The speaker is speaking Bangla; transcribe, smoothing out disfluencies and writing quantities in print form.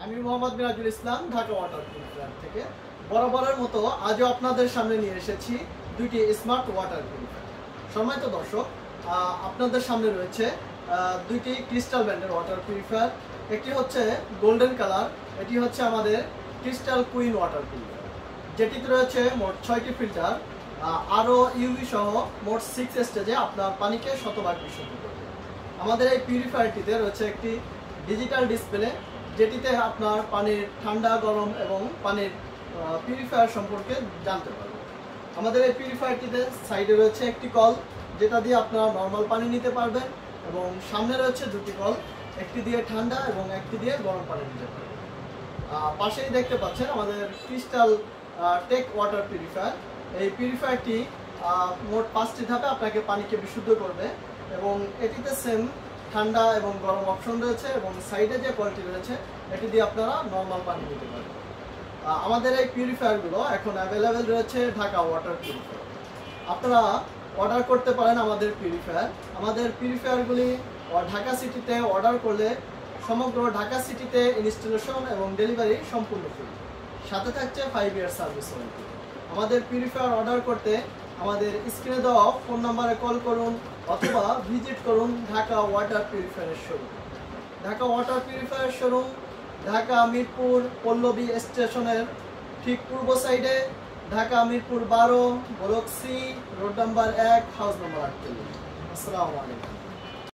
আমি মোহাম্মদ মিরাজুল ইসলাম, ঢাকা ওয়াটার পিউরিফায়ার থেকে বরাবরের মতো আজও আপনাদের সামনে নিয়ে এসেছি দুইটি স্মার্ট ওয়াটার পিউরিফায়ার। সম্মানিত দর্শক, আপনাদের সামনে রয়েছে দুইটি ক্রিস্টাল ব্র্যান্ডের ওয়াটার পিউরিফায়ার। একটি হচ্ছে গোল্ডেন কালার, এটি হচ্ছে আমাদের ক্রিস্টাল কুইন ওয়াটার পিউরিফায়ার, যেটিতে রয়েছে মোট 6টি ফিল্টার, আরও ইউভি সহ মোট 6 স্টেজে আপনার পানিকে শতভাগ বিশুদ্ধ করবে। আমাদের এই পিউরিফায়ারটিতে রয়েছে একটি ডিজিটাল ডিসপ্লে, যেটিতে আপনার পানির ঠান্ডা, গরম এবং পানির পিউরিফায়ার সম্পর্কে জানতে পারবেন। আমাদের এই পিউরিফায়ারটিতে সাইডে রয়েছে একটি কল, যেটা দিয়ে আপনারা নর্মাল পানি নিতে পারবেন, এবং সামনে রয়েছে দুটি কল, একটি দিয়ে ঠান্ডা এবং একটি দিয়ে গরম পানি নিতে পারবেন। পাশেই দেখতে পাচ্ছেন আমাদের ক্রিস্টাল টেক ওয়াটার পিউরিফায়ার। এই পিউরিফায়ারটি মোট 5টি ধাপে আপনাকে পানিকে বিশুদ্ধ করবে, এবং এটিতে সেম ঠান্ডা এবং গরম অপশন রয়েছে, এবং সাইডে যে কলটি রয়েছে এটি দিয়ে আপনারা নর্মাল পানি নিতে পারবেন। আমাদের এই পিউরিফায়ারগুলো এখন অ্যাভেলেবেল রয়েছে ঢাকা ওয়াটার পিউরিফায়ার। আপনারা অর্ডার করতে পারেন আমাদের পিউরিফায়ার। আমাদের পিউরিফায়ারগুলি ঢাকা সিটিতে অর্ডার করলে সমগ্র ঢাকা সিটিতে ইনস্টলেশন এবং ডেলিভারি সম্পূর্ণ ফ্রি, সাথে থাকছে 5 ইয়ার সার্ভিস ওয়ারেন্টি। আমাদের পিউরিফায়ার অর্ডার করতে আমাদের স্ক্রিনে দেওয়া ফোন নাম্বারে কল করুন অথবা ভিজিট করুন ঢাকা ওয়াটার পিউরিফায়ারের showroom. Dhaka water purifier showroom Dhaka Mirpur Pallabi স্টেশনের ঠিক পূর্ব সাইডে, Dhaka Mirpur 12 block C, road number 1, house number 48। আসসালামু আলাইকুম।